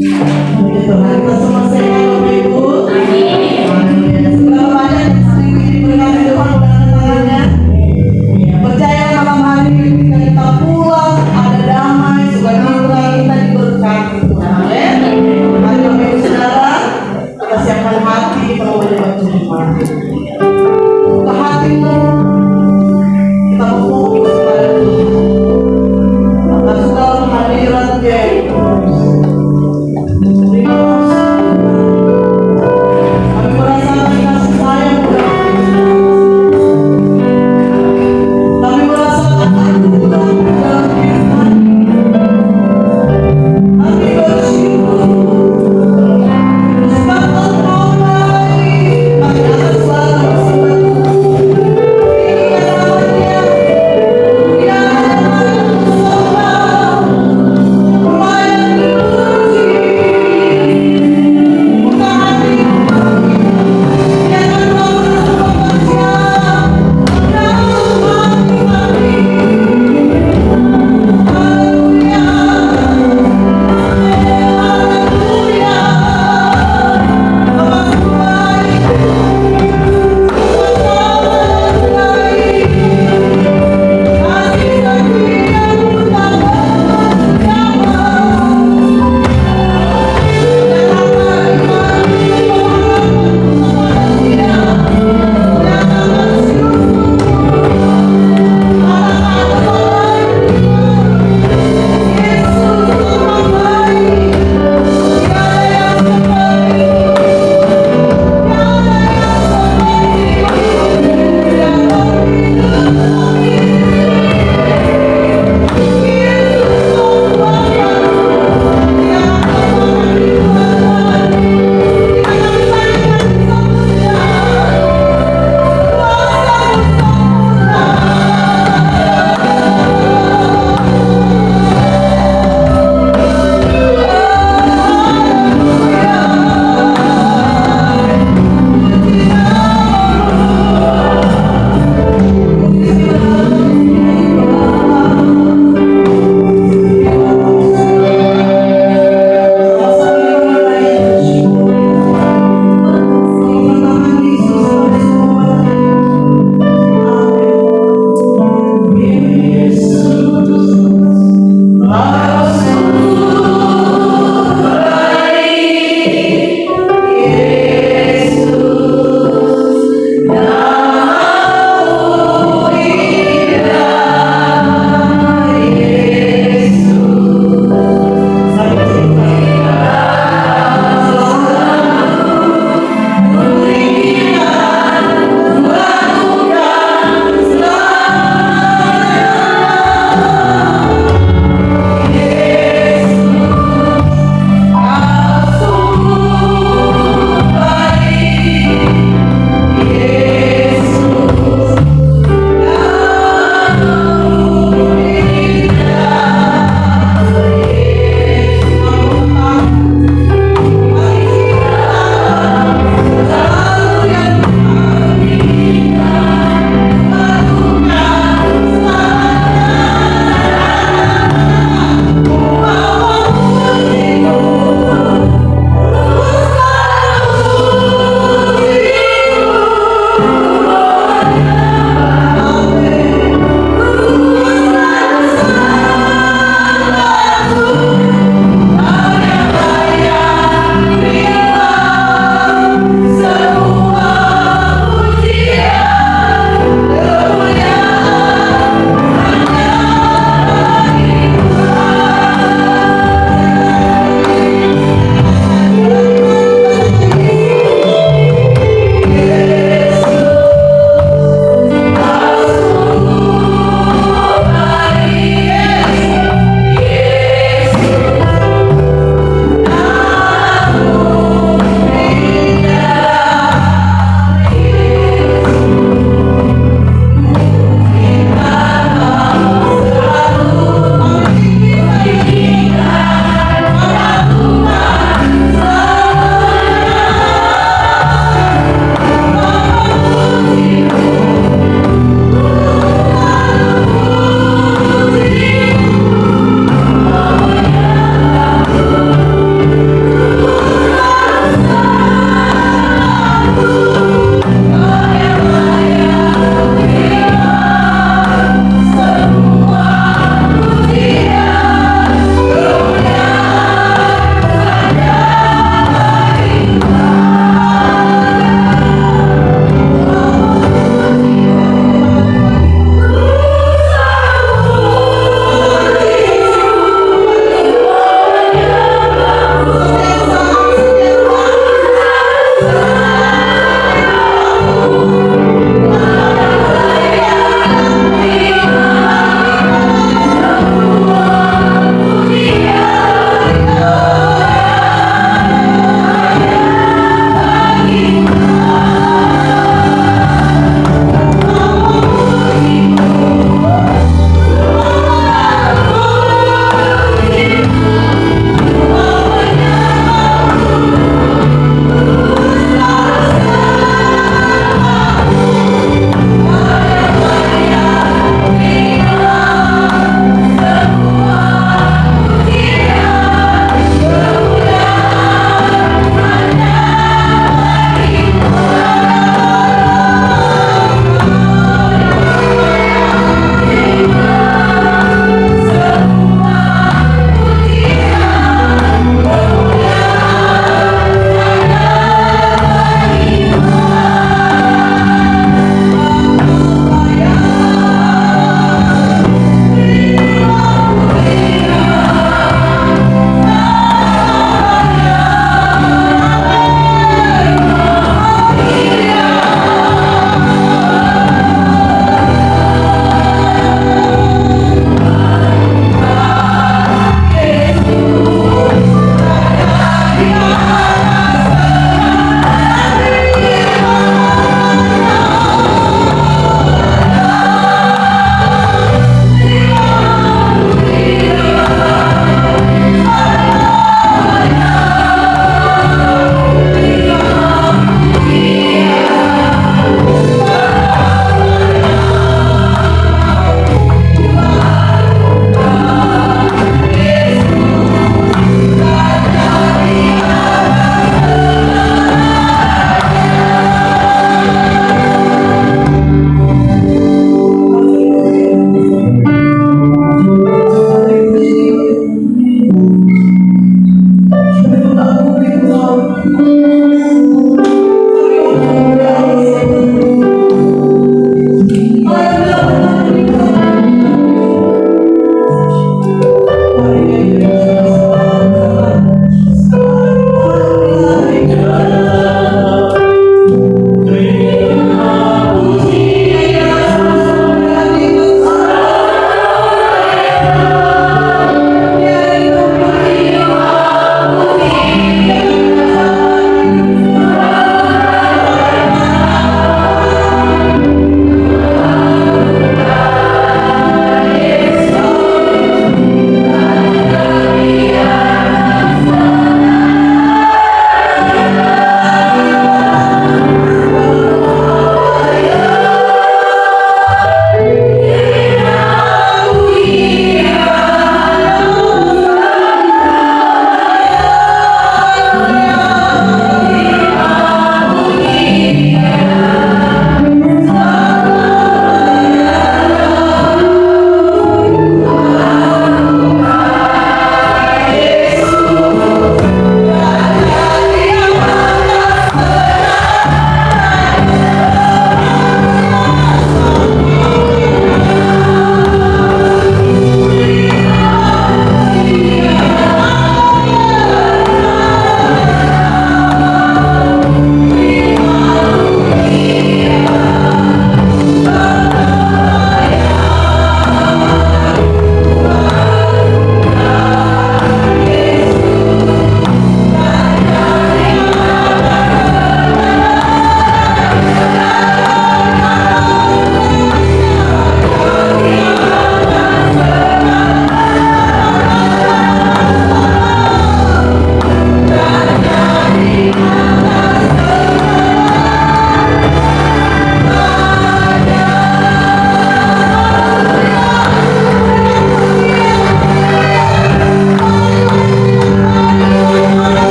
Puji Tuhan, kita semua sehat Bapak Ibu. Amin. Seberapa banyak yang sering diberkati Tuhan dengan tangannya? Ya, percaya malam hari ini ketika kita pulang ada damai, sukacita, kita diberkati Tuhan. Amin. Mari Bapak Ibu Saudara, kita siapkan hati kalau menyembah Tuhan. Buka hatimu, kita berfokus pada Tuhan. Atas segala kehadiran Dia. Terima kasih.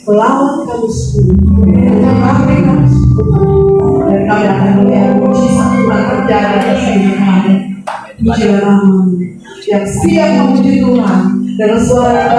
Selawat kamu semua, kami kamu semua, dan kami akan melihat mujizat Tuhan terjadi atas hidup kami. Pujilah namamu yang siap memuji Tuhan dengan suara yang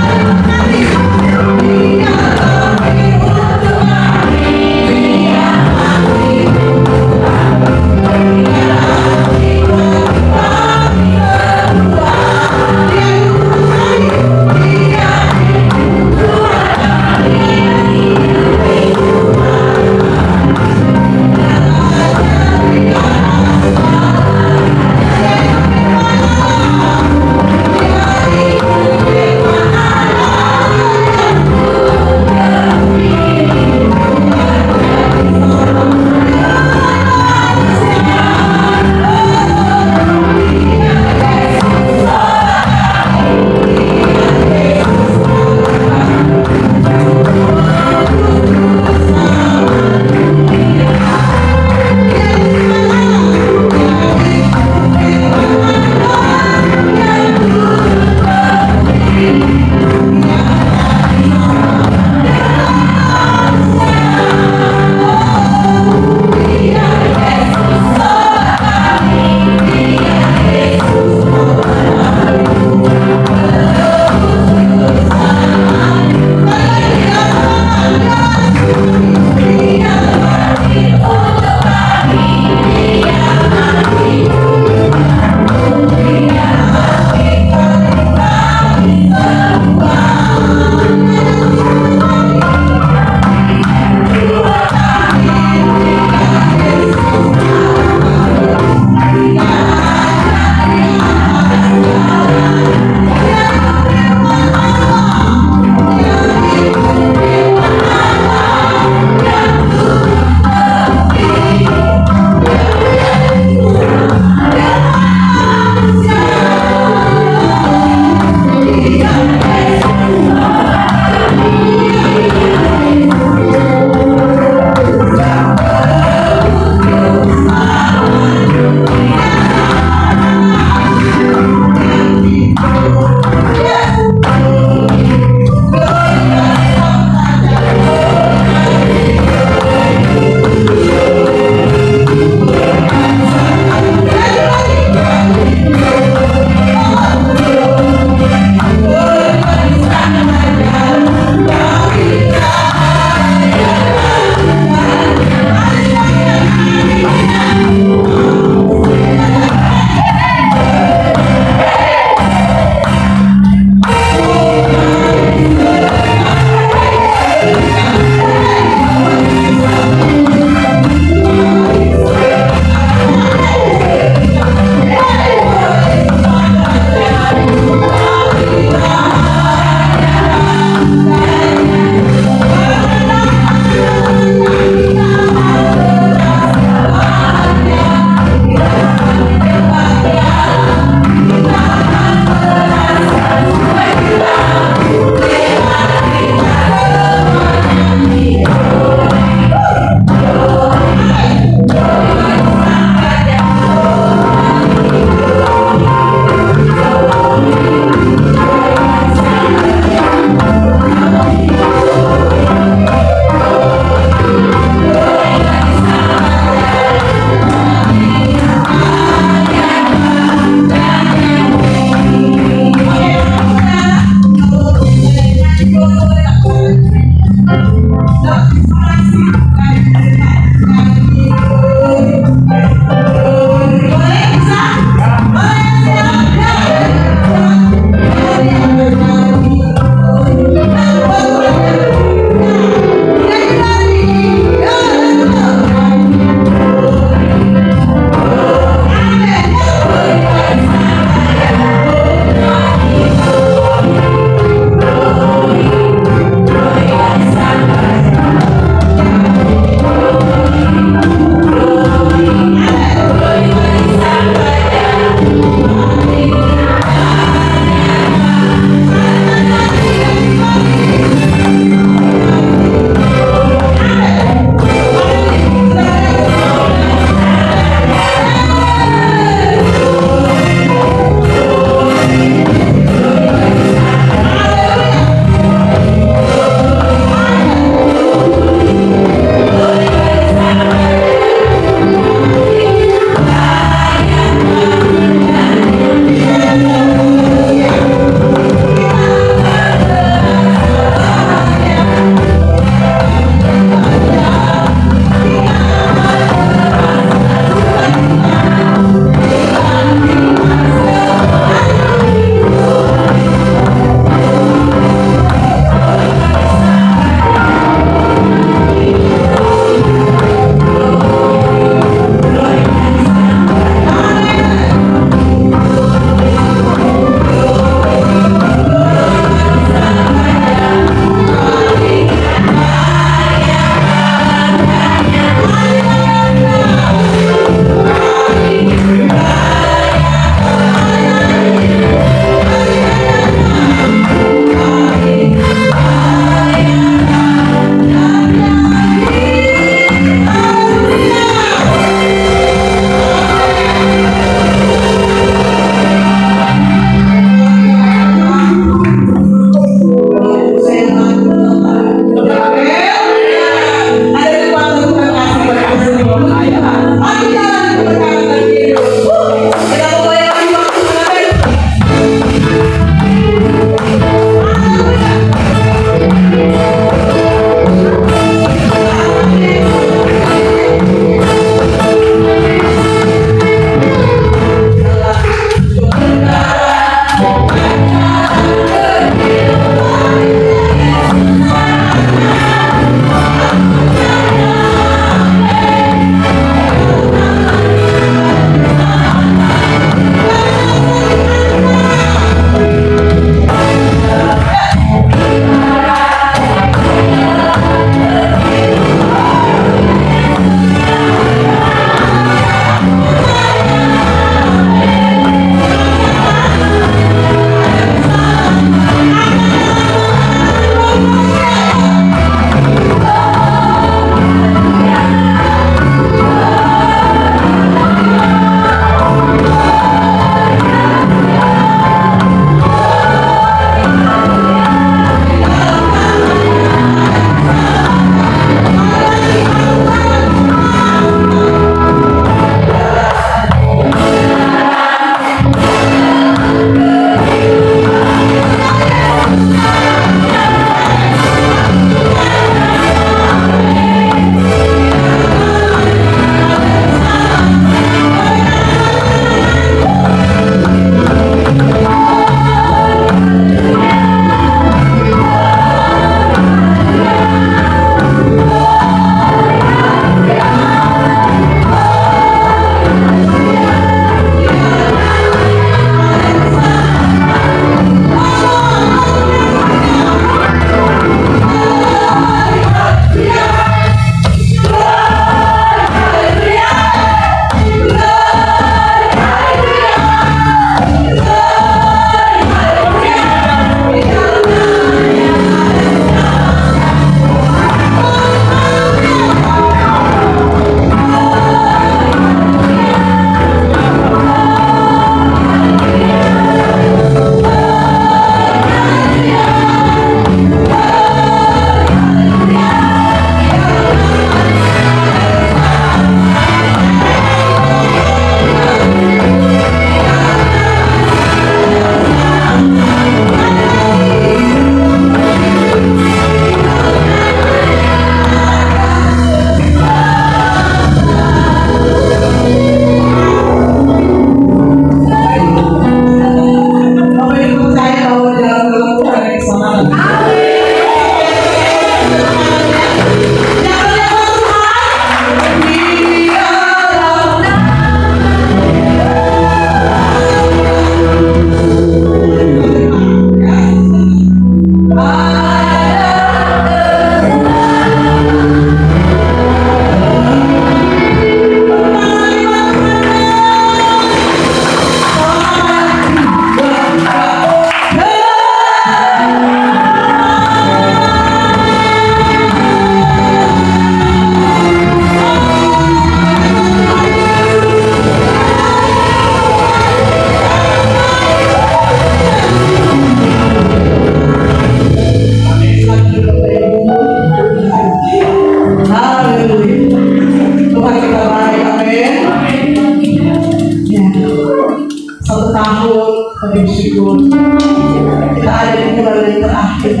tahun kami bersyukur kita ada di bulan yang terakhir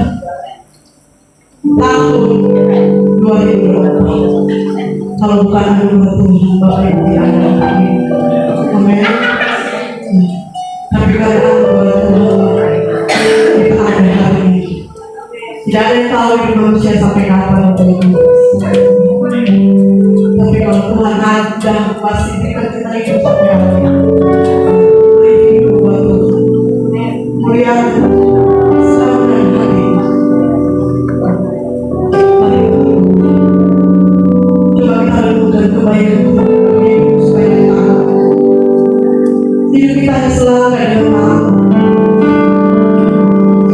tahun 2020. Kalau bukan anugerah Tuhan Bapak Ibu yang ada, amin. Tapi karena anugerah Tuhan kita ada hari ini. Tidak ada yang tahu hidup manusia sampai kapan Bapak Ibu. Tapi kalau Tuhan ada, pasti kita hidup sampai hari ini. Hidup buat Tuhan. Mulia selalu dan hari ini. Coba kita renungkan kebaikan Tuhan supaya kita tahu hidup kita hanya selalu ada maaf.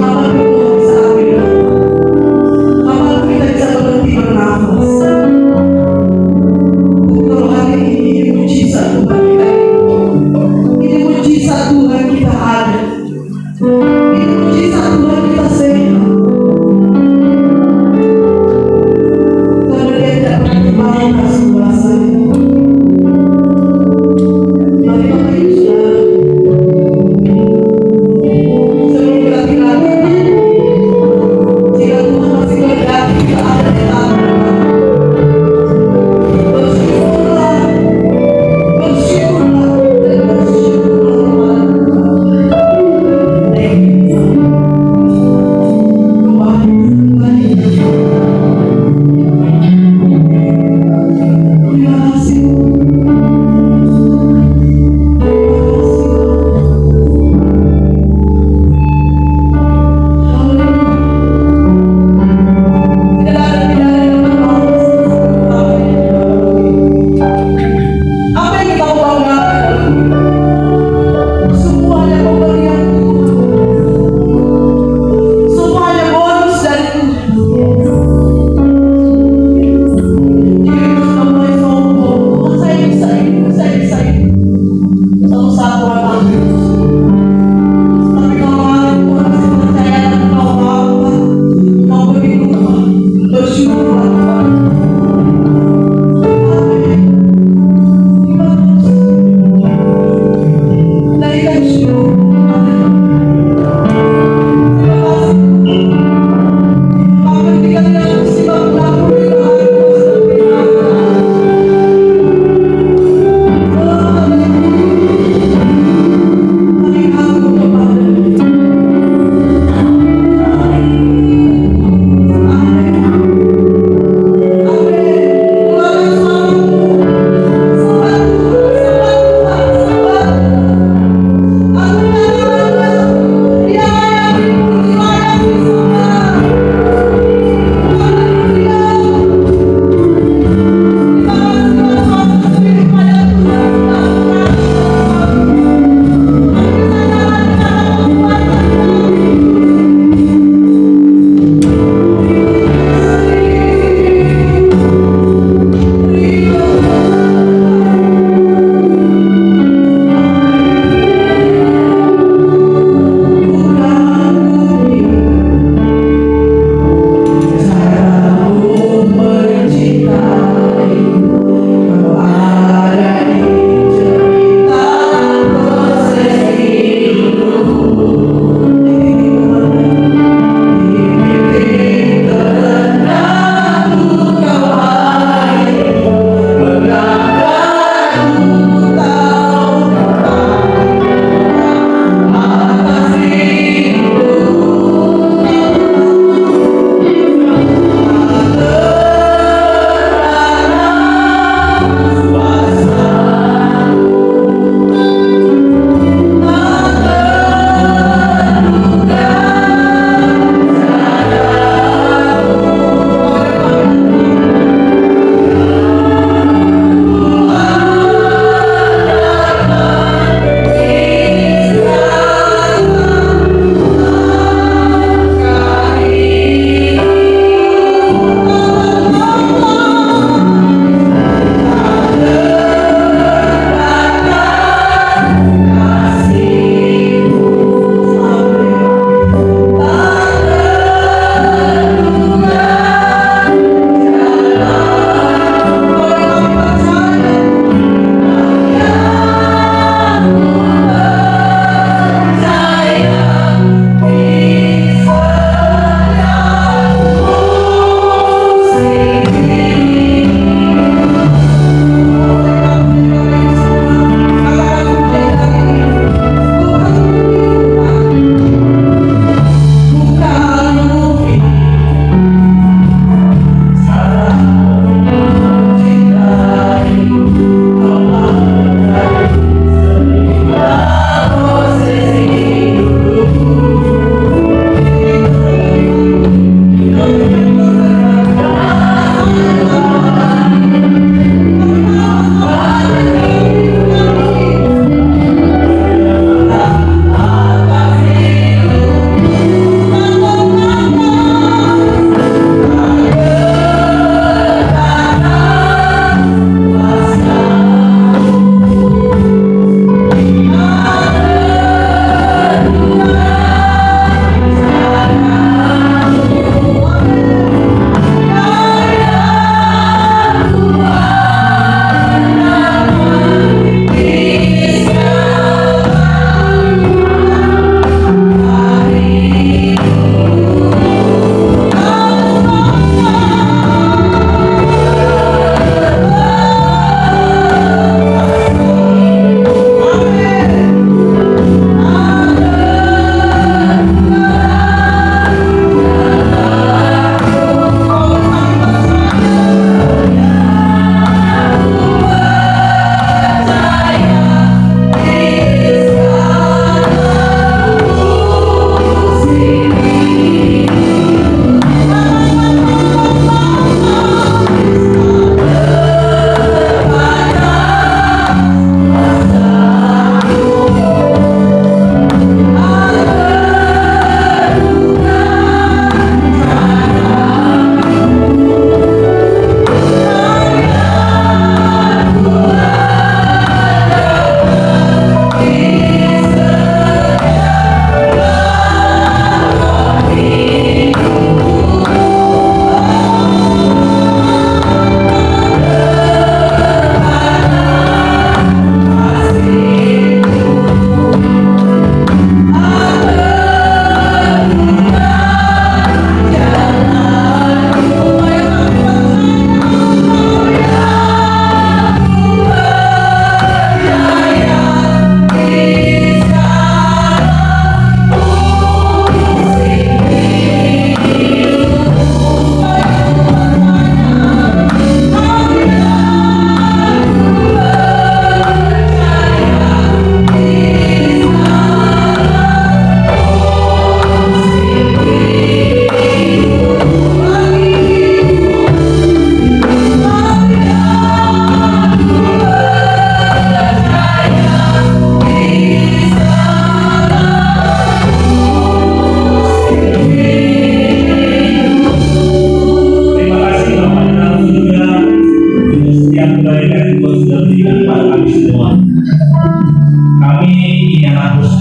Kapan Tuhan bisa ambil nafas? Kapan kita bisa berhenti bernafas? Kalau hari ini mujizat Tuhan kita, ini mujizat Tuhan kita ada, ini mujizat Tuhan kita sehat. Karena Dia tidak pernah terbatas kuasanya. Mari Bapak Ibu Saudara, sebelum kita tinggal dunia, jika Tuhan masih berkati, kita ada di tangan Tuhan. Bersyukurlah, bersyukurlah, dan bersyukurlah kepada Tuhan. Thank you. Tuhan, terima kasih. Apa yang kita banggakan? Semuanya pemberian Tuhan. Semuanya bonus dari Tuhan. Jika kita sudah mulai sombong, Tuhan saya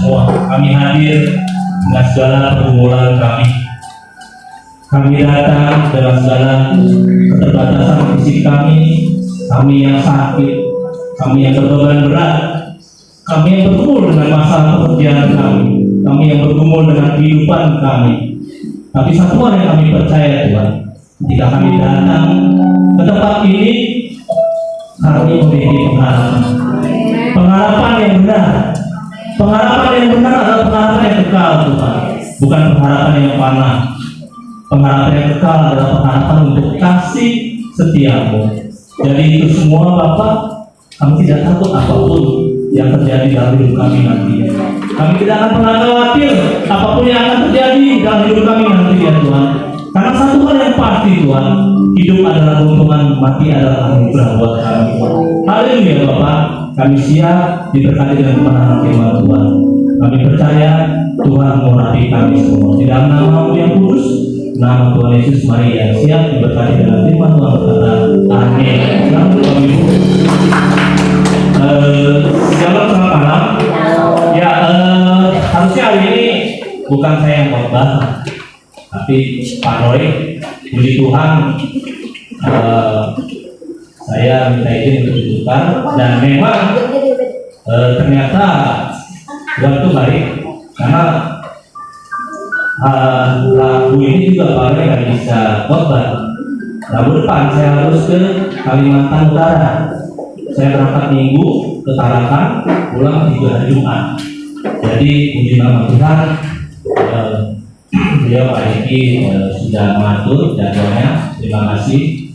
semua. Kami hadir dengan segala pergumulan kami. Kami datang dengan segala keterbatasan fisik kami yang sakit, kami yang berbeban berat, kami yang bergumul dengan masalah pekerjaan kami yang bergumul dengan kehidupan kami. Tapi satu hal yang kami percaya Tuhan, ketika kami datang ke tempat ini, kami memiliki pengharapan. Pengharapan yang benar. Pengharapan yang benar adalah pengharapan yang kekal Tuhan, bukan pengharapan yang panah. Pengharapan yang kekal adalah pengharapan untuk kasih setiamu. Jadi itu semua Bapak, kami tidak takut apapun yang terjadi dalam hidup kami nanti. Kami tidak akan pernah khawatir apapun yang akan terjadi dalam hidup kami nanti ya Tuhan. Karena satu hal yang pasti Tuhan, hidup adalah keuntungan, mati adalah anugerah buat kami. Haleluya Bapak, kami siap diberkati dengan kebenaran firman Tuhan. Kami percaya Tuhan mengurapi kami semua. Di dalam nama yang kudus, nama Tuhan Yesus, mari yang siap diberkati dengan firman Tuhan berkata, amin. Selamat Bapak Ibu. Selamat malam. Ya, harusnya hari ini bukan saya yang khotbah, tapi Pak Roy. Puji Tuhan, saya minta izin untuk ditukar, dan memang ternyata Tuhan itu baik, karena Rabu ini juga Pak Roy nggak bisa khotbah. Rabu depan saya harus ke Kalimantan Utara. Saya berangkat Minggu ke Tarakan, pulang juga hari Jumat. Jadi puji nama Tuhan, beliau Pak Eki sudah mengatur jadwalnya. Terima kasih.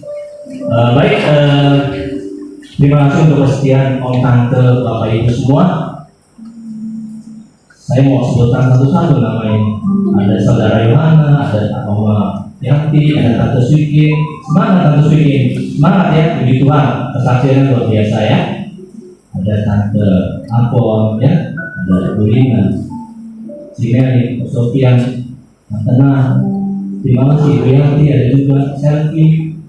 Baik, terima kasih untuk kesetiaan Om Tante Bapak Ibu semua. Saya mau sebutkan satu-satu namanya. Ada saudara Yohana, ada Mama Yanti, ada Tante Suki. Semangat Tante Suki, semangat ya, puji Tuhan, kesaksiannya luar biasa ya. Ada Tante Ampon ya, ada Bu Lina, si Mary, Sofian, Tante Nah. Terima kasih Bu Yanti, ada juga Selfie,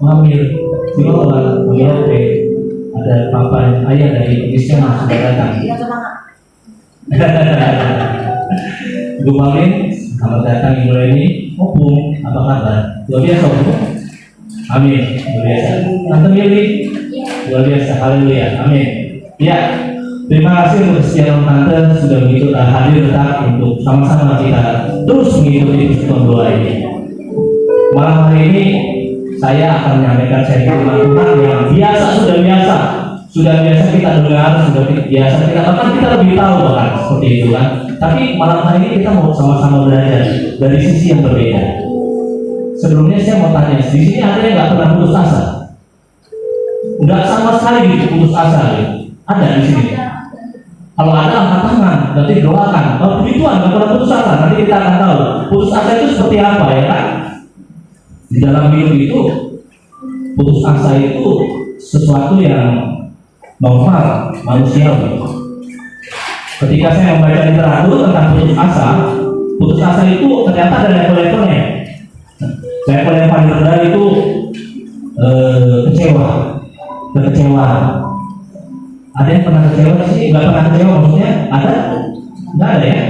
Mamir, Simawan, Menyope, ada Papa Ayah dari Kristen sudah datang. Ibu Mamin, selamat datang Ibu Leni. Opung, apa kabar? Luar biasa Opung. Amin, luar biasa. Tante Mili, luar biasa. Haleluya, amin. Ya, terima kasih untuk kesetiaan Tante sudah begitu hadir tetap untuk sama-sama kita terus mengikuti persekutuan doa ini. Malam hari ini saya akan menyampaikan seri firman Tuhan yang sudah biasa kita dengar, sudah biasa kita bahkan kita lebih tahu bahkan seperti itu kan. Tapi malam hari ini kita mau sama-sama belajar dari sisi yang berbeda. Sebelumnya saya mau tanya, di sini ada yang nggak pernah putus asa? Nggak sama sekali gitu putus asa gitu. Ada di sini. Kalau ada angkat tangan, nanti doakan. Oh puji Tuhan, nggak pernah putus asa. Nanti kita akan tahu putus asa itu seperti apa ya kan? Di dalam hidup itu putus asa itu sesuatu yang normal, manusiawi. Ketika saya membaca literatur tentang putus asa itu ternyata ada level-levelnya. Level yang paling rendah itu kekecewaan. Ada yang pernah kecewa sih? Nggak pernah kecewa maksudnya? Ada? Nggak ada ya?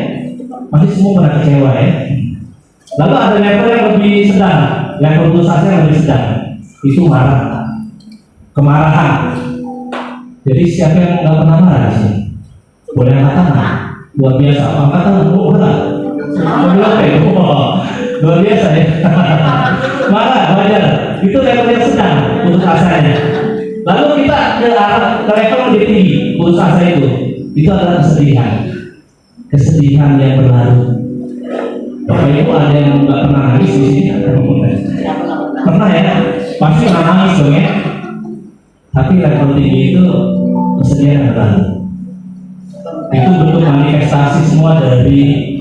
Masih semua pernah kecewa ya? Lalu ada level yang lebih sedang, level putus asa yang lebih sedang. Itu marah, kemarahan. Jadi siapa yang nggak pernah marah sih? Boleh angkat tangan? Luar biasa. Angkat tangan, luar biasa ya. Marah, wajar. Itu level yang sedang putus asanya. Lalu kita ke level yang lebih tinggi putus asa itu adalah kesedihan yang berlarut. Bapak Ibu ada yang nggak pernah nangis di sini? Pernah ya? Pasti nggak nangis dong ya. Tapi level tinggi itu kesedihan yang berlarut. Itu bentuk manifestasi semua dari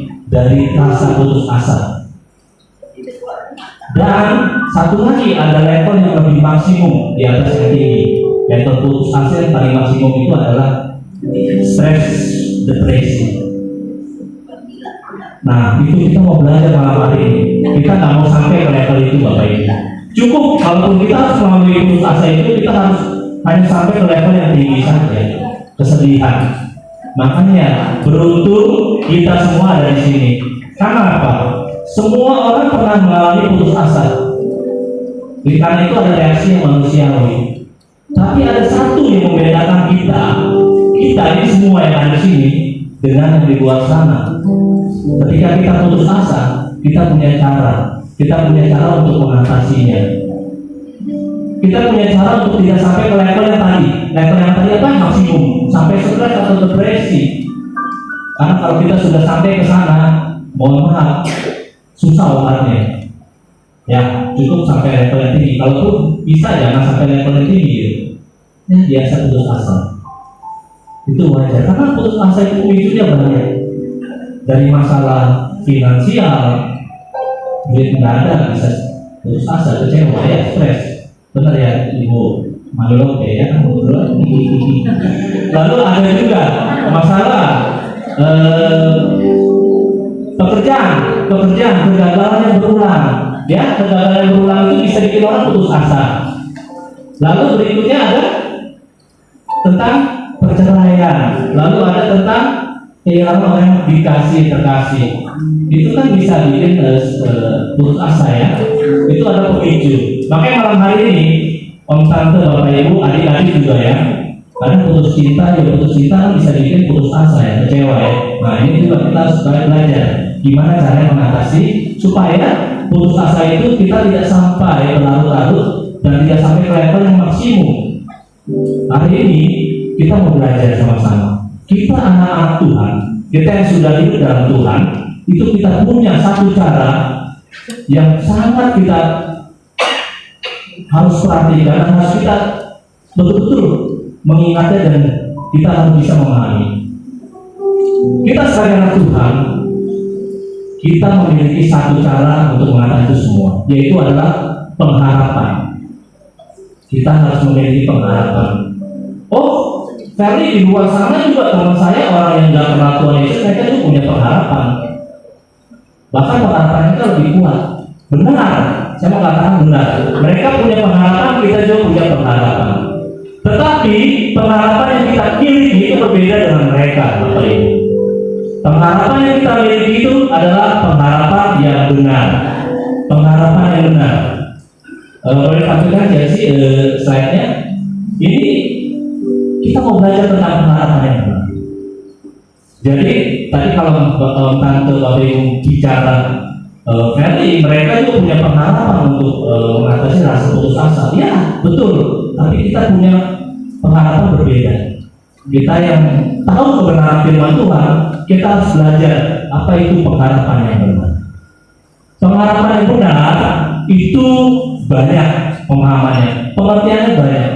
rasa putus asa. Dan satu lagi ada level yang lebih maksimum di atas yang tinggi. Level putus asa yang paling maksimum itu adalah stress, depresi. Nah itu kita mau belajar malam hari ini. Kita nggak mau sampai ke level itu Bapak Ibu. Cukup kalaupun kita harus melalui putus asa itu, kita harus hanya sampai ke level yang tinggi saja, kesedihan. Makanya beruntung kita semua ada di sini. Karena apa? Semua orang pernah mengalami putus asa. Karena itu ada reaksi yang manusiawi. Tapi ada satu yang membedakan kita ini semua yang ada di sini dengan yang di luar sana. Ketika kita putus asa, kita punya cara. Kita punya cara untuk mengatasinya. Kita punya cara untuk tidak sampai ke level yang tadi. Level yang tadi apa? Maksimum. Sampai stres atau depresi. Karena kalau kita sudah sampai ke sana, mohon maaf, susah obatnya. Ya, cukup sampai level yang tinggi. Kalaupun bisa jangan sampai level yang tinggi. Ya, biasa putus asa. Itu wajar. Karena putus asa itu pemicunya banyak. Dari masalah finansial, duit nggak ada, bisa putus asa, kecewa, ya, stres. Benar ya, Ibu Maluloke ya. Lalu ada juga masalah pekerjaan, kegagalan yang berulang. Ya, kegagalan yang berulang itu bisa bikin orang putus asa. Lalu berikutnya ada tentang perceraian. Lalu ada tentang kehilangan orang yang terkasih. Itu kan bisa bikin putus asa ya. Itu ada pemicu. Makanya malam hari ini Om Tante, Bapak Ibu, adik-adik juga ya. Karena putus cinta kan bisa bikin putus asa ya, kecewa ya. Nah ini juga kita harus belajar gimana caranya mengatasi supaya putus asa itu kita tidak sampai berlarut-larut dan tidak sampai ke level yang maksimum. Hari ini kita mau belajar sama-sama. Kita anak-anak Tuhan, kita yang sudah hidup dalam Tuhan, itu kita punya satu cara yang sangat kita harus perhatikan dan harus kita betul-betul mengingatnya dan kita harus bisa memahami. Kita sebagai anak Tuhan, kita memiliki satu cara untuk mengatasi itu semua, yaitu adalah pengharapan. Kita harus memiliki pengharapan. Oh, Ferry, di luar sana juga teman saya orang yang tidak kenal Tuhan Yesus, mereka juga punya pengharapan. Bahkan pengharapan kita lebih kuat. Benar, saya mengatakan benar. Mereka punya pengharapan, kita juga punya pengharapan. Tetapi pengharapan yang kita miliki itu berbeda dengan mereka, Bapak Ibu. Pengharapan yang kita miliki itu adalah pengharapan yang benar. Pengharapan yang benar. Boleh tampilkan ya sih slide-nya. Ini kita mau belajar tentang pengharapan yang benar. Jadi tadi kalau Tante Bapak Ibu bicara Ferry, mereka juga punya pengharapan untuk mengatasi rasa putus asa. Ya, betul. Tapi kita punya pengharapan berbeda. Kita yang tahu kebenaran firman Tuhan, kita harus belajar apa itu pengharapan yang benar. Pengharapan yang benar itu banyak pemahamannya, pengertiannya banyak.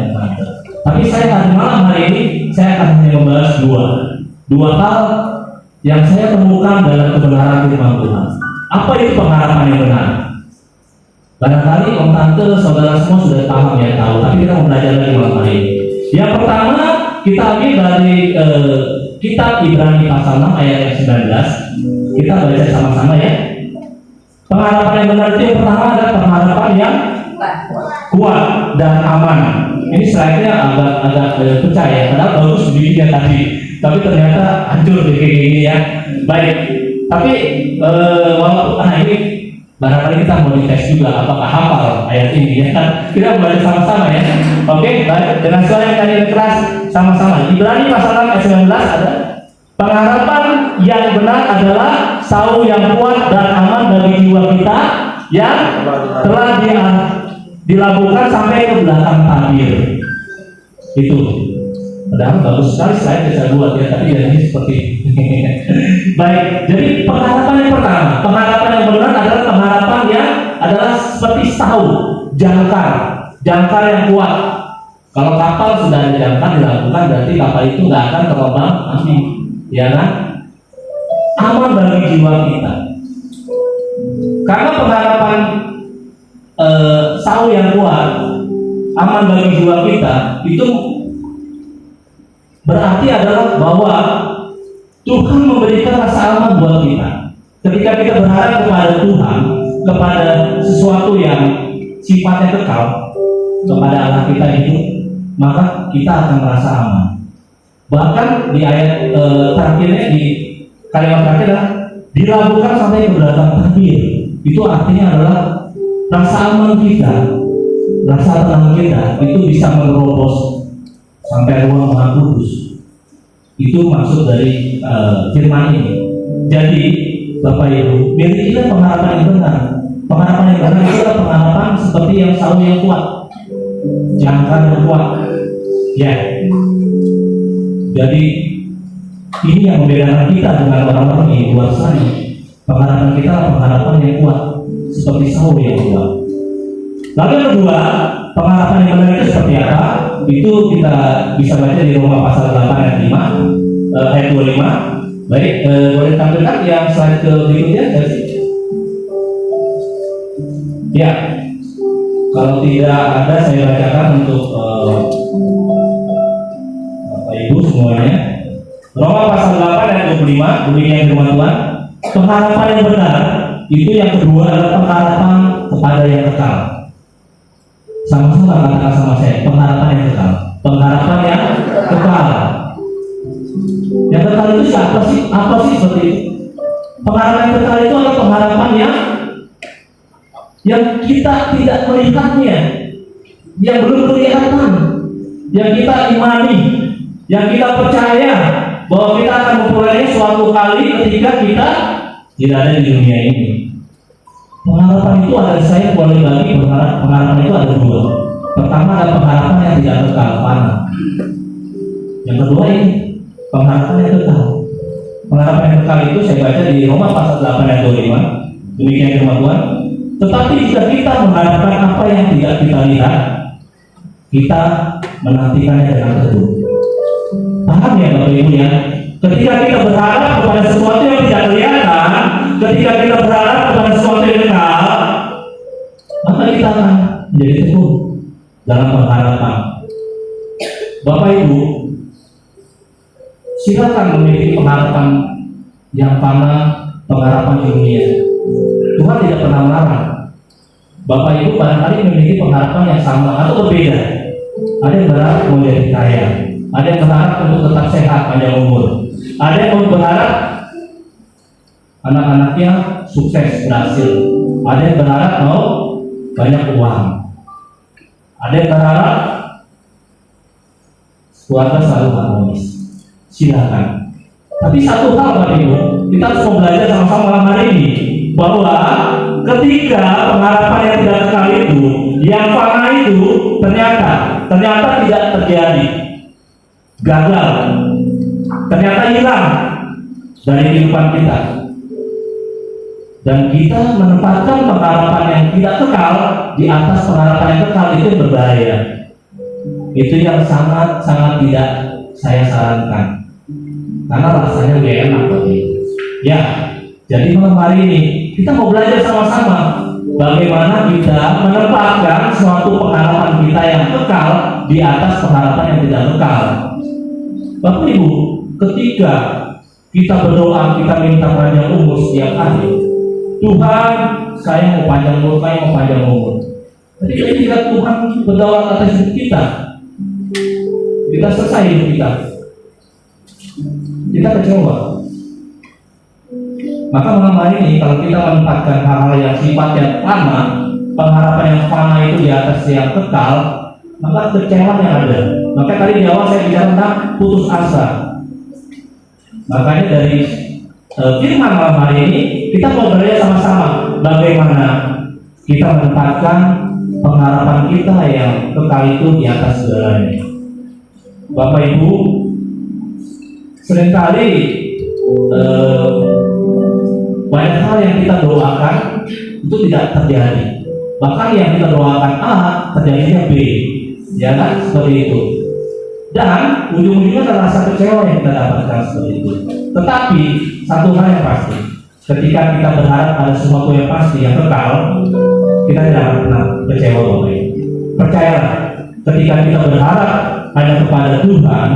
Tapi saya malam hari ini saya akan hanya membahas dua hal yang saya temukan dalam kebenaran firman Tuhan. Apa itu pengharapan yang benar? Barangkali Om Tante, saudara semua sudah paham ya, tahu. Tapi kita mau belajar lagi malam hari ini. Yang pertama kita ambil dari kitab Ibrani pasal 6 ayat yang 19. Kita baca sama-sama ya. Pengharapan yang benar itu yang pertama adalah pengharapan yang kuat dan aman. Ini slide-nya agak pecah ya, padahal bagus bikinnya tadi. Tapi ternyata hancur kayak gini ya. Baik. Tapi walaupun ini barangkali kita mau dites juga apakah hafal ayat ini ya kan? Kita baca sama-sama ya. Oke, baik. Dengan suara yang tadi keras sama-sama. Ibrani pasal 6 ayat 19 ada pengharapan yang benar adalah sauh yang kuat dan aman bagi jiwa kita yang telah dilabuhkan sampai ke belakang tabir. Itu. Padahal bagus sekali saya bisa buat ya, tapi jadinya seperti ini. Baik, jadi pengharapan yang pertama, pengharapan yang benar adalah pengharapan yang adalah seperti sauh, jangkar yang kuat. Kalau kapal sudah ada jangkar dilakukan, berarti kapal itu nggak akan terombang ambing, ya kan? Aman bagi jiwa kita. Karena pengharapan sauh yang kuat, aman bagi jiwa kita, itu berarti adalah bahwa Tuhan memberikan rasa aman buat kita. Ketika kita berharap kepada Tuhan, kepada sesuatu yang sifatnya kekal, kepada Allah kita itu, maka kita akan merasa aman. Bahkan di ayat terakhirnya, di kalimat terakhir adalah dilakukan sampai keberatan takdir. Itu artinya adalah rasa aman kita, rasa tenang kita itu bisa menerobos sampai ruang Maha Kudus. Itu maksud dari firman ini. Jadi Bapak Ibu, milikilah pengharapan yang benar. Pengharapan yang benar itu adalah pengharapan seperti yang selalu yang kuat, jangka yang kuat. Ya. Jadi ini yang membedakan kita dengan orang-orang di luar sana. Pengharapan kita adalah pengharapan yang kuat, seperti Saul yang kuat. Lalu yang kedua, pengharapan yang benar itu seperti apa? Itu kita bisa baca di Roma pasal 8 ayat 5, ayat 25. Baik, boleh tampilkan yang slide ke berikutnya, guys. Ya, kalau tidak ada saya bacakan untuk Bapak Ibu semuanya. Roma pasal 8 ayat 25, demikian firman Tuhan. Pengharapan yang benar itu yang kedua adalah pengharapan kepada yang kekal. Sama-sama katakan sama saya, pengharapan yang kekal. Pengharapan yang kekal. Yang kekal itu siapa sih? Apa sih seperti itu? Pengharapan yang kekal itu adalah pengharapan yang kita tidak melihatnya, yang belum kelihatan, yang kita imani, yang kita percaya bahwa kita akan memperolehnya suatu kali ketika kita tidak ada di dunia ini. Pengharapan itu ada, saya boleh bagi pengharapan itu ada dua. Pertama ada pengharapan yang tidak kekal, fana. Yang kedua ini pengharapan yang kekal. Pengharapan yang kekal itu saya baca di Roma pasal 8 ayat 25. Demikian firman Tuhan. Tetapi jika kita mengharapkan apa yang tidak kita lihat, kita menantikannya dengan teguh. Paham ya Bapak Ibu ya? Ketika kita berharap kepada sesuatu yang tidak kelihatan, ketika kita berharap kepada sesuatu yang kekal, maka kita akan menjadi teguh dalam pengharapan. Bapak Ibu, silakan memiliki pengharapan yang fana, pengharapan dunia. Tuhan tidak pernah melarang. Bapak Ibu barangkali memiliki pengharapan yang sama atau berbeda. Ada yang berharap mau jadi kaya, ada yang berharap untuk tetap sehat panjang umur, ada yang berharap anak-anaknya sukses berhasil, ada yang berharap mau banyak uang, ada yang berharap keluarga selalu harmonis. Silakan. Tapi satu hal Bapak Ibu, kita harus belajar sama-sama malam hari ini bahwa ketika pengharapan yang tidak kekal itu, yang fana itu ternyata tidak terjadi, gagal, ternyata hilang dari kehidupan kita, dan kita menempatkan pengharapan yang tidak kekal di atas pengharapan yang kekal, itu yang berbahaya. Itu yang sangat tidak saya sarankan, karena rasanya gak enak Bapak. Ya, jadi malam hari ini kita mau belajar sama-sama bagaimana kita menempatkan suatu pengharapan kita yang kekal di atas pengharapan yang tidak kekal. Bapak Ibu, ketika kita berdoa, kita minta panjang umur setiap hari, Tuhan, saya mau panjang umur, saya mau panjang umur. Tapi ketika Tuhan berdoa atas hidup kita selesai hidup kita kecewa. Maka malam hari ini kalau kita menempatkan hal-hal yang sifatnya fana, pengharapan yang fana itu di atas yang kekal, maka kecewaan yang ada. Maka tadi di awal saya bicara tentang putus asa. Makanya dari firman malam hari ini kita mau belajar sama-sama bagaimana kita menempatkan pengharapan kita yang kekal itu di atas segalanya. Bapak Ibu, seringkali banyak hal yang kita doakan itu tidak terjadi. Bahkan yang kita doakan A terjadinya B, ya kan, seperti itu. Dan ujung-ujungnya adalah rasa kecewa yang kita dapatkan seperti itu. Tetapi satu hal yang pasti, ketika kita berharap pada sesuatu yang pasti, yang kekal, kita tidak akan pernah kecewa Bapak Ibu. Percayalah, ketika kita berharap hanya kepada Tuhan,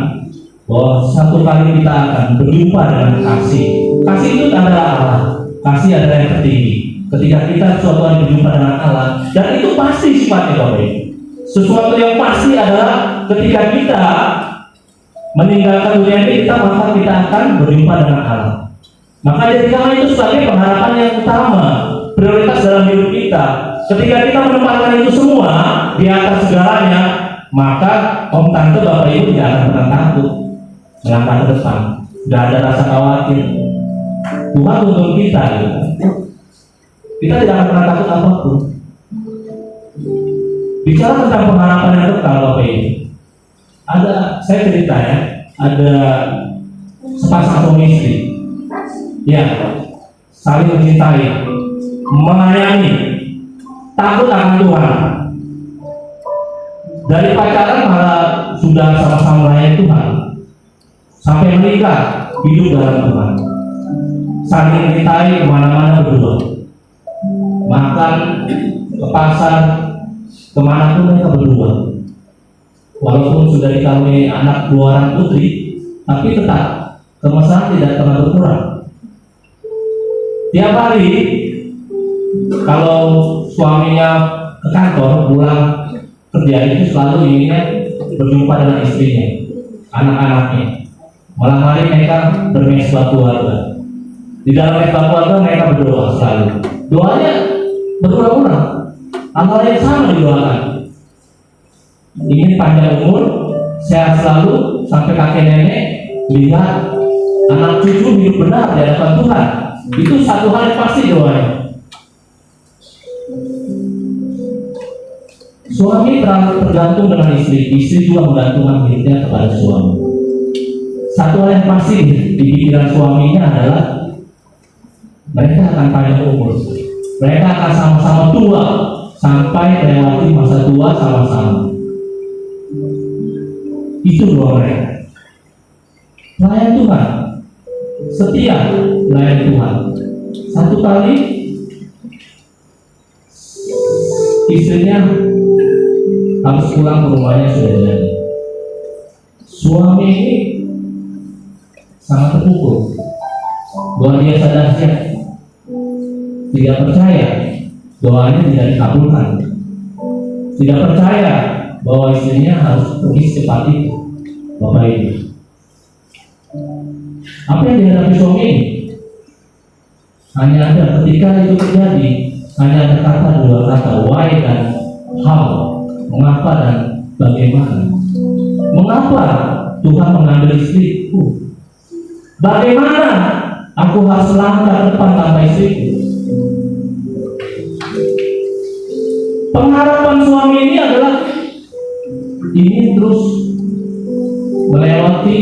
bahwa satu kali kita akan berjumpa dengan kasih. Kasih itu adalah Allah. Kasih adalah yang tertinggi. Ketika kita suatu hari berjumpa dengan Allah, dan itu pasti sifatnya Bapak Ibu. Sesuatu yang pasti adalah ketika kita meninggalkan dunia ini maka kita akan berjumpa dengan Allah. Maka jadikanlah itu sebagai pengharapan yang utama, prioritas dalam hidup kita. Ketika kita menempatkan itu semua di atas segalanya, maka om tante bapak ibu tidak akan pernah takut melangkah ke depan. Tidak ada rasa khawatir. Tuhan tuntun kita, gitu. Kita tidak akan pernah takut apapun. Bicara tentang pengharapan yang kekal bapak ibu, saya cerita ya, ada sepasang suami istri, ya, saling mencintai, menyayangi, takut akan Tuhan. Dari pacaran malah sudah sama-sama melayani Tuhan, sampai menikah hidup dalam Tuhan, saling mencintai kemana-mana berdua, makan ke pasar, kemanapun mereka berdua. Walaupun sudah dikaruniai anak 2 orang putri, tapi tetap kemesraan tidak pernah berkurang. Tiap hari kalau suaminya ke kantor pulang kerja itu selalu inginnya berjumpa dengan istrinya, anak-anaknya. Malam hari mereka bermesbah keluarga. Di dalam mesbah keluarga mereka berdoa selalu. Doanya berulang-ulang. Hal yang sama didoakan. Ingin panjang umur, sehat selalu sampai kakek nenek, lihat anak cucu hidup benar di hadapan Tuhan. Itu satu hal yang pasti doanya. Suami tergantung dengan istri, istri juga menggantungkan hidupnya kepada suami. Satu hal yang pasti di pikiran suaminya adalah mereka akan panjang umur, mereka akan sama-sama tua sampai melewati masa tua sama-sama. Itu doa mereka. Pelayan Tuhan, setia pelayan Tuhan. Satu kali istrinya harus pulang ke rumahnya sudah jadi. Suami ini sangat terpukul bahwa dia sadar tidak percaya doanya tidak dikabulkan, tidak percaya bahwa istrinya harus pergi secepat itu. Bapak Ibu, apa yang dihadapi suami ini? Hanya ada ketika itu terjadi, hanya ada kata 2 kata, why dan how, mengapa dan bagaimana. Mengapa Tuhan mengambil istriku? Bagaimana aku harus melangkah ke depan tanpa istriku? Pengharapan suami ini adalah ingin terus melewati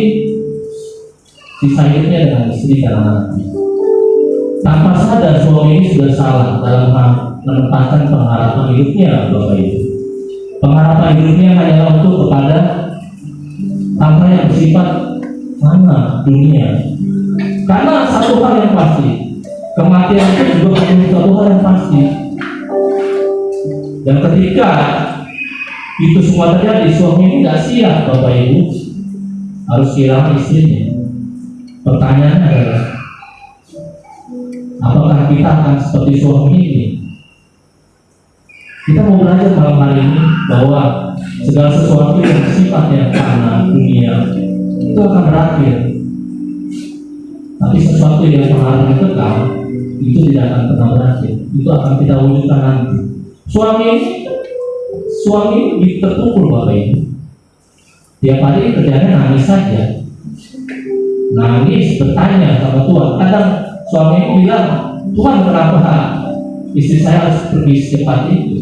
sisa hidupnya dengan istri dan anaknya. Tanpa sadar suami ini sudah salah dalam menempatkan pengharapan hidupnya, Bapak Ibu. Pengharapan hidupnya hanyalah untuk kepada hal yang bersifat mana dunia. Karena satu hal yang pasti, kematian itu juga satu hal yang pasti. Dan ketika itu semua terjadi, suami ini tidak siap, Bapak Ibu, harus kehilangan istrinya. Pertanyaannya adalah, apakah kita akan seperti suami ini? Kita mau belajar malam hari ini bahwa segala sesuatu yang sifatnya tanah dunia itu akan berakhir, tapi sesuatu yang pengaruh kekal itu tidak akan pernah berakhir. Itu akan kita wujudkan nanti. Suami terpukul, Bapak Ibu. Tiap hari kerjanya nangis saja, nangis bertanya sama Tuhan. Kadang suami bilang, Tuhan kenapa istri saya harus pergi secepat itu?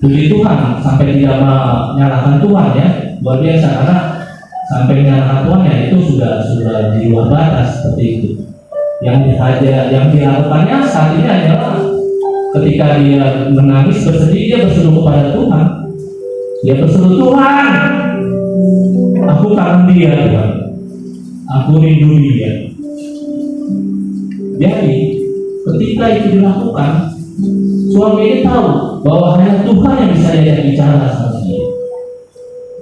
Puji Tuhan sampai tidak menyalahkan Tuhan ya, luar biasa, karena sampai menyalahkan Tuhan ya itu sudah di luar batas seperti itu. Yang dilakukannya saat ini adalah ketika dia menangis bersedih, dia berseru kepada Tuhan. Dia berseru, Tuhan, aku kangen dia, Tuhan, aku rindu dia. Jadi ketika itu dilakukan, suami ini tahu bahwa hanya Tuhan yang bisa diajak bicara sama dia,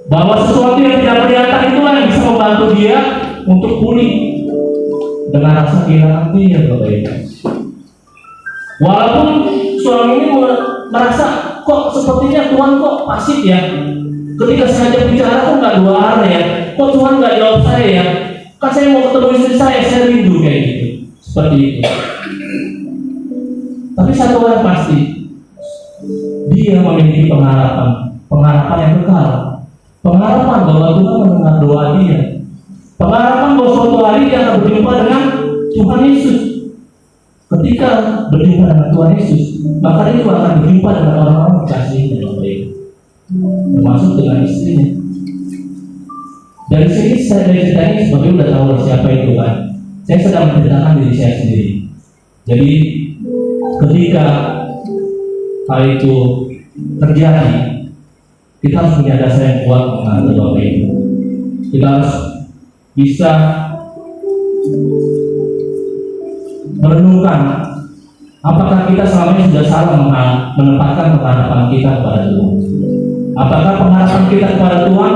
bahwa sesuatu yang tidak kelihatan itulah yang bisa membantu dia untuk pulih dengan rasa kehilangan dia, Bapak Ibu. Walaupun suami ini merasa kok sepertinya Tuhan kok pasif ya, Ketika saya ajak bicara kok nggak dua arah ya, kok Tuhan nggak jawab saya ya, kan saya mau ketemu istri saya rindu kayak gitu, seperti itu. Tapi satu hal pasti, dia memiliki pengharapan yang kekal, pengharapan bahwa Tuhan mendengar doa dia, pengharapan bahwa suatu hari dia akan berjumpa dengan Tuhan Yesus. Ketika berjumpa dengan Tuhan Yesus, maka dia akan berjumpa dengan orang-orang kekasihnya, termasuk dengan istrinya. Dari sini saya dari cerita ini sebagai udah tahu siapa itu kan. Saya sedang menceritakan diri saya sendiri. Jadi ketika hal itu terjadi, kita harus punya dasar yang kuat mengenai Bapak itu. Kita harus bisa merenungkan apakah kita selama ini sudah salah menempatkan pengharapan kita kepada Tuhan. Apakah pengharapan kita kepada Tuhan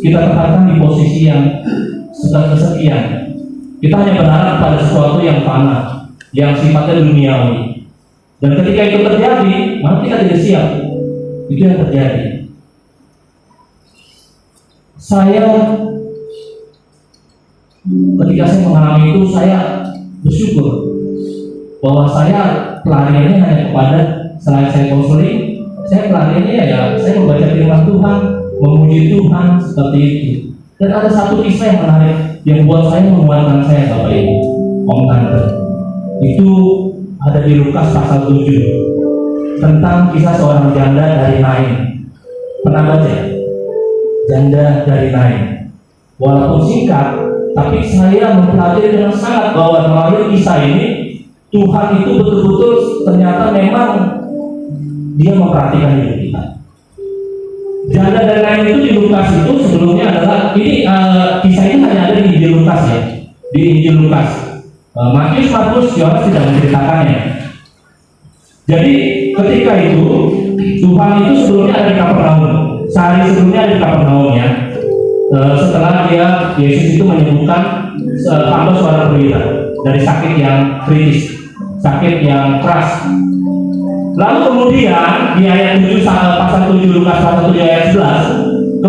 kita tempatkan di posisi yang kesekian. Kita hanya berharap pada sesuatu yang fana, yang sifatnya duniawi. Dan ketika itu terjadi, maka kita tidak siap. Itu yang terjadi. Ketika saya mengalami itu, saya bersyukur bahwa saya pelariannya hanya kepada, selain saya konseling, saya pelariannya ya saya membaca firman Tuhan, memuji Tuhan, seperti itu. Dan ada satu kisah yang menarik yang buat saya menguatkan saya, Bapak Ibu, Om Tante. Itu ada di Lukas pasal 7 tentang kisah seorang janda dari Nain. Pernah baca? Janda dari Nain. Walaupun singkat, tapi saya mempelajari dengan sangat bahwa melalui kisah ini Tuhan itu betul-betul ternyata memang Dia memperhatikan hidup kita. Janda dan lain itu di Lukas itu sebelumnya adalah ini kisah ini hanya ada di Injil Lukas ya, di Injil Lukas. Matius, Markus, Yohanes tidak menceritakannya. Jadi ketika itu Tuhan itu sebelumnya ada di Kapernaum, sehari sebelumnya ada di Kapernaum ya. Setelah Yesus itu menyembuhkan hamba seorang perwira dari sakit yang kritis, sakit yang keras. Lalu kemudian di ayat 7 pasal 7 Lukas pasal 7 ayat 11,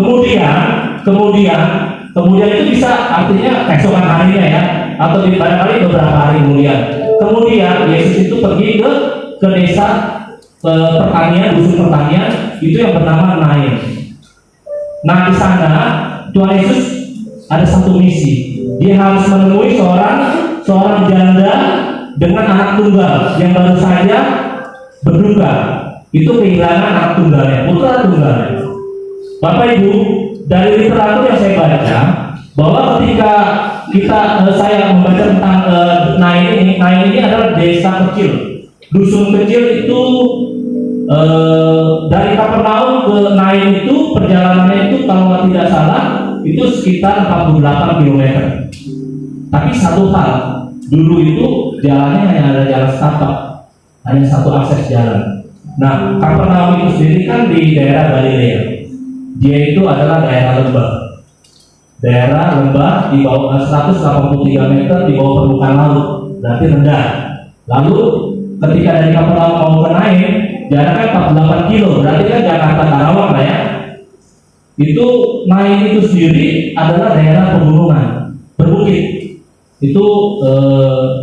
kemudian itu bisa artinya keesokan harinya ya, atau di barangkali beberapa hari kemudian Yesus itu pergi ke desa pertanian, dusun pertanian itu yang bernama Nain. Nah di sana Tuhan Yesus ada satu misi, dia harus menemui seorang janda dengan anak tunggal yang baru saja berduka. Itu kehilangan anak tunggalnya, putra tunggalnya. Bapak Ibu, dari literatur yang saya baca bahwa ketika saya membaca tentang Nain ini adalah desa kecil, dusun kecil itu. Dari Kapernaum ke Nain itu perjalanannya itu kalau tidak salah itu sekitar 48 km. Tapi satu hal, dulu itu jalannya hanya ada jalan setapak, hanya satu akses jalan. Nah, Kapernaum itu sendiri kan di daerah Galilea. Dia itu adalah daerah lembah di bawah 183 meter di bawah permukaan laut, berarti rendah. Lalu ketika dari Kapernaum mau ke Nain, jaraknya 48 kilo, berarti kan Jakarta Karawang lah ya. Itu Nain itu sendiri adalah daerah pegunungan, berbukit. Itu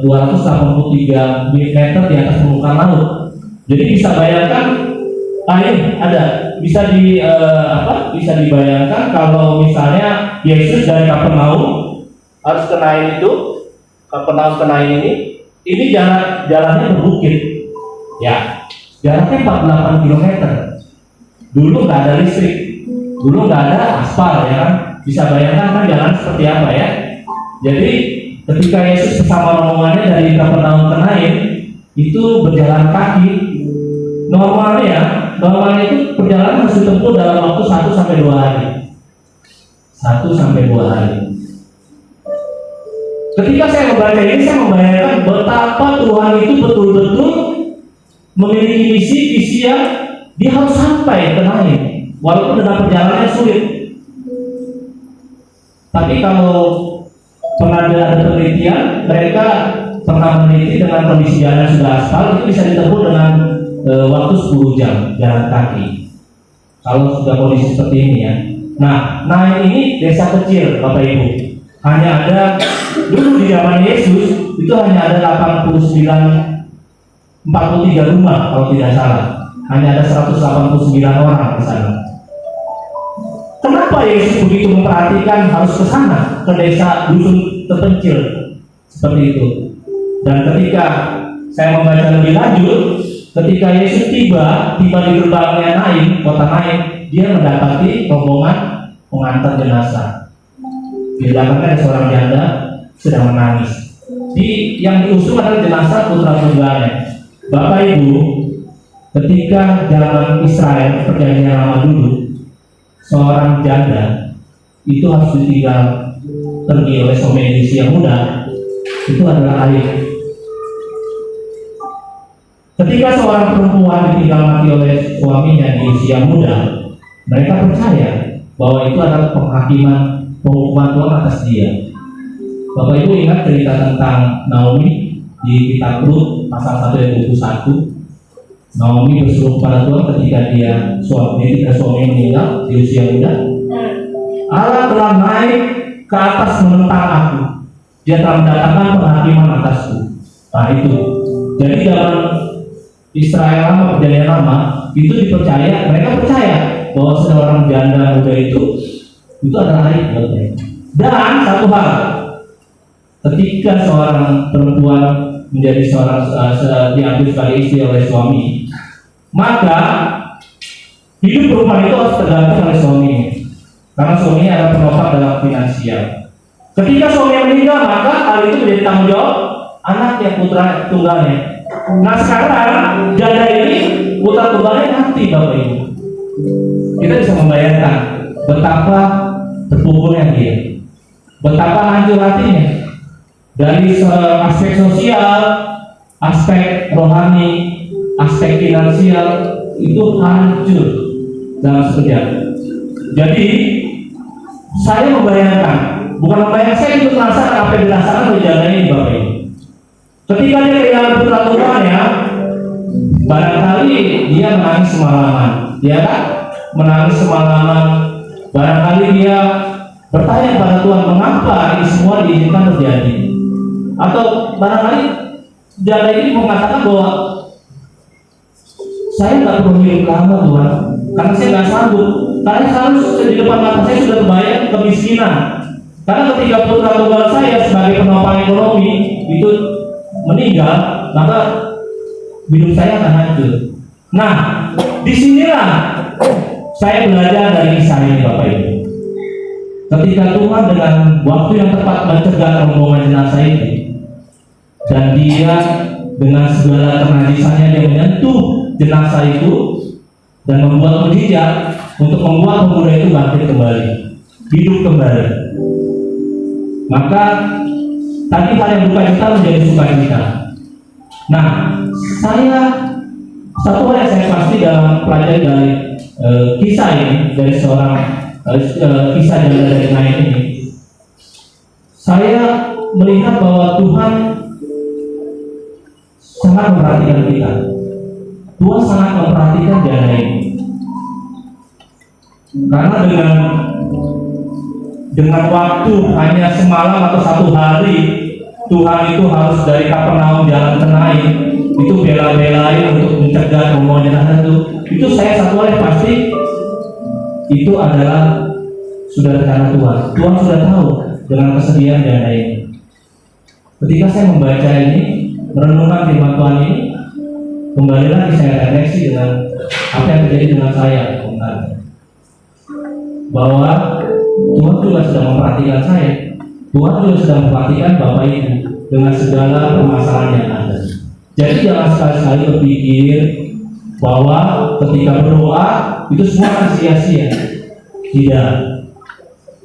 283 meter di atas permukaan laut. Jadi bisa bayangkan, ini ada bisa dibayangkan kalau misalnya Yesus dari Kapernaum harus ke Nain itu, Kapernaum ke Nain ini jalannya berbukit, ya. Jaraknya 48 km. Dulu nggak ada listrik, dulu nggak ada aspal ya kan. Bisa bayangkan kan jalan seperti apa ya. Jadi ketika Yesus bersama rombongannya dari Kapernaum ke Nain itu berjalan kaki. Normalnya itu perjalanan harus ditempuh dalam waktu 1 sampai 2 hari. 1 sampai 2 hari. Ketika saya membaca ini, saya membayangkan betapa Tuhan itu betul-betul memiliki visi yang dia harus sampai ke Nain, walaupun dengan perjalanannya sulit. Tapi kalau pernah ada penelitian, mereka pernah meneliti dengan kondisi jalan yang sudah aspal itu bisa ditempuh dengan waktu 10 jam jalan kaki. Kalau sudah kondisi seperti ini ya. Nah, Nain ini desa kecil, Bapak Ibu. Hanya ada dulu di zaman Yesus itu hanya ada 43 rumah kalau tidak salah. Hanya ada 189 orang di sana. Kenapa Yesus begitu memperhatikan harus ke sana, ke desa dusun terpencil seperti itu? Dan ketika saya membaca lebih lanjut, ketika Yesus tiba di gerbangnya Nain, kota Nain, dia mendapati rombongan pengantar jenazah. Di belakangnya ada seorang janda sedang menangis. Yang diusung adalah jenazah putra tunggalnya. Bapak Ibu, ketika zaman Israel perjanjian lama dulu, seorang janda itu harus ditinggal pergi oleh suami di usia muda, itu adalah aib. Ketika seorang perempuan ditinggal mati oleh suaminya di usia muda, mereka percaya bahwa itu adalah penghukuman Tuhan atas dia. Bapak Ibu ingat cerita tentang Naomi di kitab Rut pasal 1 ayat 21. Naomi berseru kepada Tuhan ketika suami meninggal di usia muda. Allah telah naik ke atas menentang aku. Dia telah mendatangkan penghakiman atasku. Nah itu. Jadi zaman Israel lama, perjanjian lama, itu mereka percaya bahwa seorang janda muda itu adalah aib. Dan satu hal, ketika seorang perempuan menjadi diambil sebagai istri oleh suami, maka hidup perempuan itu harus tergantung oleh suaminya, karena suaminya adalah penopang dalam finansial. Ketika suaminya meninggal, maka hal itu menjadi tanggung jawab anaknya, putra tunggalnya. Nah sekarang janda ini putra tunggalnya mati, Bapak Ibu. Kita bisa membayangkan betapa terpukulnya dia, betapa hancur hatinya. Dari aspek sosial, aspek rohani, aspek finansial itu hancur dalam sekejap. Jadi saya membayangkan, saya itu merasakan apa yang dirasakan oleh janda ini, Bapak Ibu. Ketika dia kehilangan putra tunggalnya, barangkali dia menangis semalaman, ya kan? Menangis semalaman. Barangkali dia bertanya kepada Tuhan, mengapa ini semua diizinkan terjadi? Atau barangkali janda ini mengatakan bahwa saya nggak perlu hidup lama Tuhan, karena saya nggak sanggup. Karena harus di depan mata saya sudah terbayang kemiskinan. Karena ketika putra tunggal saya sebagai penopang ekonomi itu meninggal, maka hidup saya akan hancur. Nah, disinilah saya belajar dari kisah ini, Bapak Ibu. Ketika Tuhan dengan waktu yang tepat mencegah rombongan jenazah itu, dan dia dengan segala kenajisannya dia menyentuh jenazah itu dan membuat mujizat untuk membuat pemuda itu bangkit kembali, hidup kembali. Maka tadi hal yang duka cita menjadi sukacita. Nah, satu hal yang saya pasti dalam pelajari dari kisah ini, dari seorang kisah dari Nain ini, saya melihat bahwa Tuhan sangat memperhatikan kita. Tuhan sangat memperhatikan janda ini, karena dengan waktu hanya semalam atau satu hari, Tuhan itu harus dari Kapernaum jalan ke Nain, itu bela-belain untuk mencegah rombongan jenazah itu saya satu hal yang pasti itu adalah sudah rencana Tuhan. Tuhan sudah tahu dengan kesedihan janda ini. Ketika saya membaca ini, merenungkan firman Tuhan ini, kembali lagi saya refleksi dengan apa yang terjadi dengan saya, bahwa Tuhan juga sedang memperhatikan saya. Tuhan juga sedang memperhatikan Bapak Ibu dengan segala permasalahan yang ada. Jadi jangan sekali-kali berpikir bahwa ketika berdoa itu semua akan sia-sia. Tidak.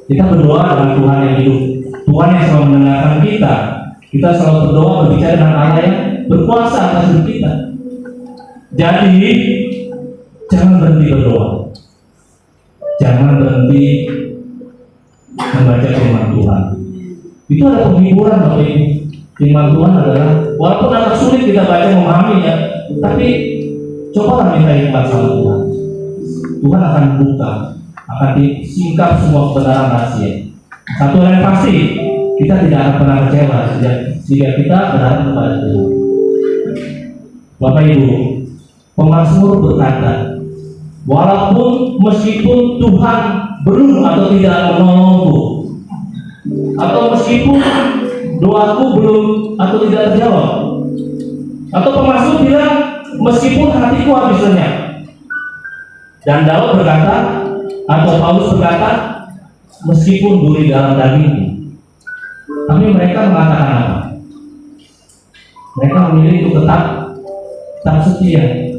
Kita berdoa dengan Tuhan yang hidup, Tuhan yang selalu mendengarkan kita. Kita selalu berdoa berbicara dengan Allah yang berkuasa atas hidup kita. Jadi jangan berhenti berdoa, jangan berhenti membaca firman Tuhan. Itu ada penghiburan, Bapak Ibu. Firman Tuhan adalah, walaupun agak sulit kita baca memahaminya, tapi cobalah minta hikmat sama Tuhan. Tuhan akan buka akan disingkap semua kebenaran rahasia. Satu hal yang pasti, kita tidak akan pernah kecewa jika kita berharap kepada Tuhan. Bapak Ibu, pemazmur berkata, walaupun meskipun Tuhan belum atau tidak menolongku, atau meskipun doaku belum atau tidak terjawab, atau pemazmur bilang meskipun hatiku habis lenyap. Dan Daud berkata, atau Paulus berkata, meskipun duri dalam dagingku. Tapi mereka mengatakan apa? Mereka memilih untuk tetap setia,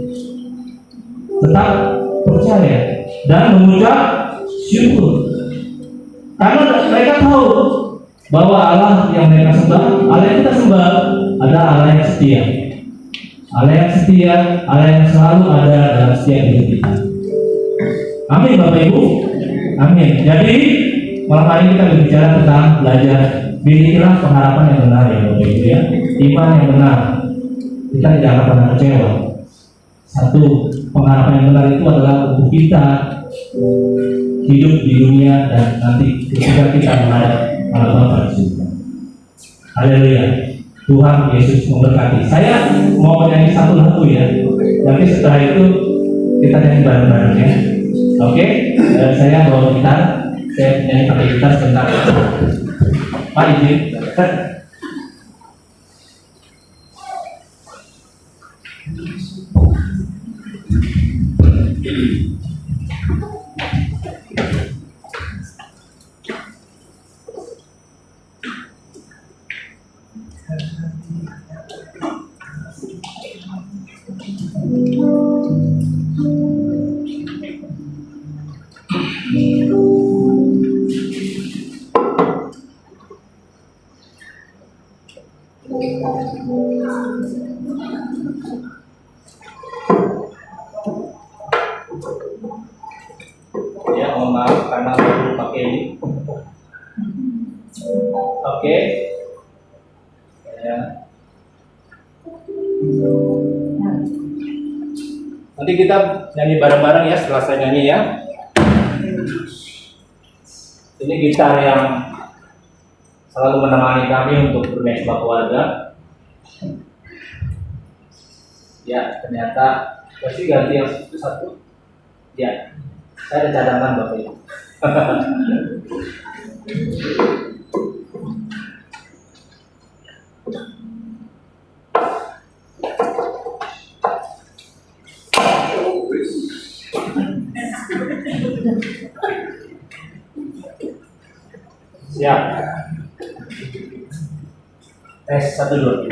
tetap percaya, dan mengucap syukur. Karena mereka tahu bahwa Allah yang mereka sembah, Allah yang kita sembah adalah Allah yang setia. Allah yang setia, Allah yang selalu ada dalam setiap hidup kita. Amin Bapak Ibu. Amin. Jadi malam hari kita berbicara tentang belajar milikilah pengharapan yang benar ya Bapak Ibu ya. Iman yang benar. Kita tidak akan pernah kecewa. Satu, pengharapan yang benar itu adalah untuk kita hidup di dunia dan nanti ketika kita menghadap Allah Bapa di surga. Haleluya. Tuhan Yesus memberkati. Saya mau menyanyi satu lagu ya. Nanti setelah itu kita nyanyi bareng-bareng ya. Oke, saya bawa gitar, saya nyanyi pakai gitar sebentar. Pak izin. Ya, mohon maaf karena saya belum pakai ini. Oke. Ya. Nanti kita nyanyi bareng-bareng ya setelah saya nyanyi ya. Ini gitar yang selalu menemani kami untuk bermain sebuah keluarga. Ya, ternyata pasti ganti yang itu satu. Ya, saya ada cadangan Bapak Ibu. Siap. Tes 1 2.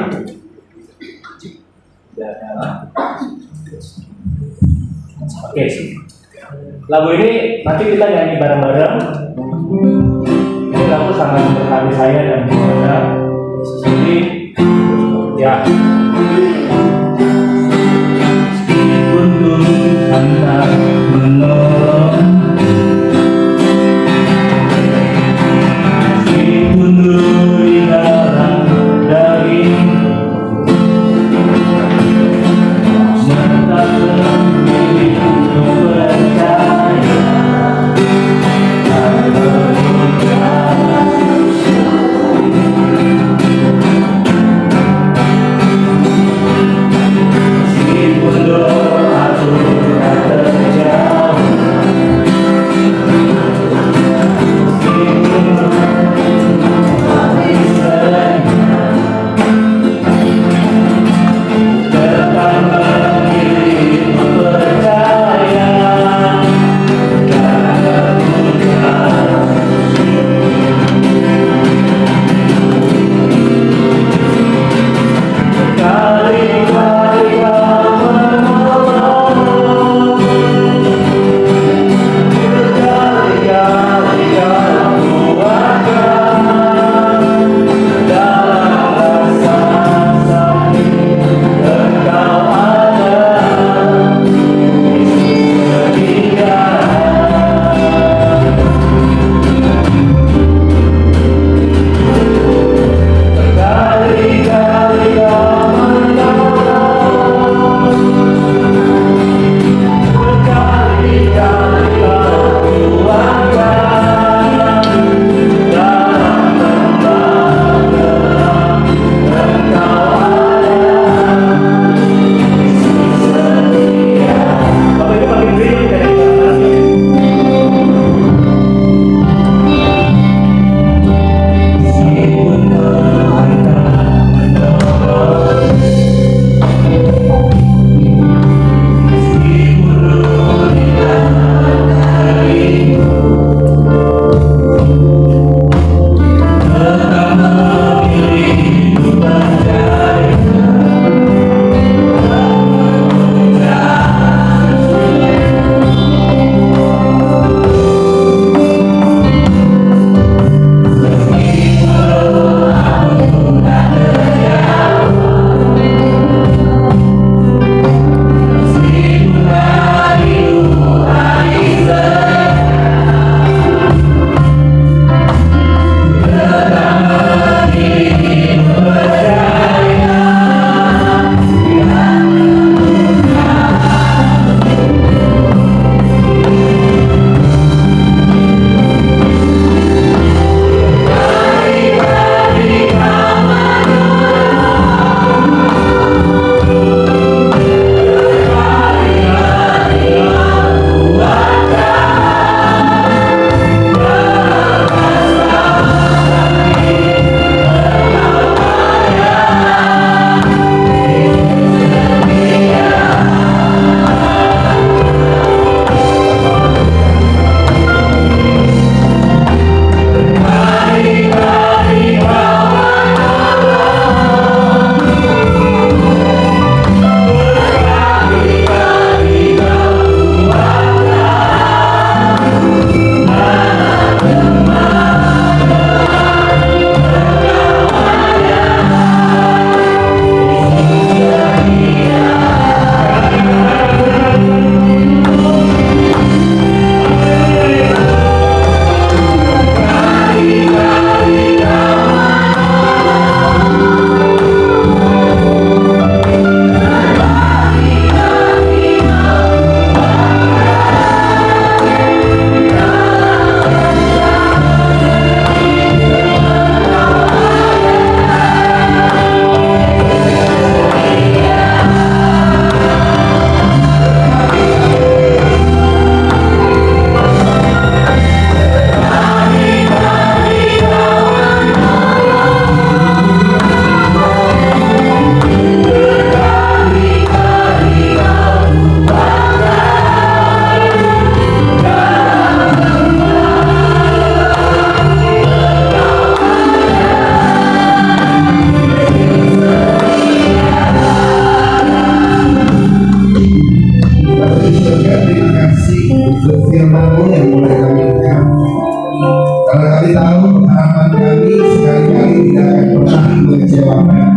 Ya, oke. Lagu ini nanti kita nyanyi bareng-bareng. Ini lagu sangat memberkati saya dan keluarga. Jadi, ya. Untuk Anda menolong, meskipun duri dalam daging, tetap memilih untuk percaya. Barangkali tahu harapan kami sekali-kali tidak akan pernah mengecewakan.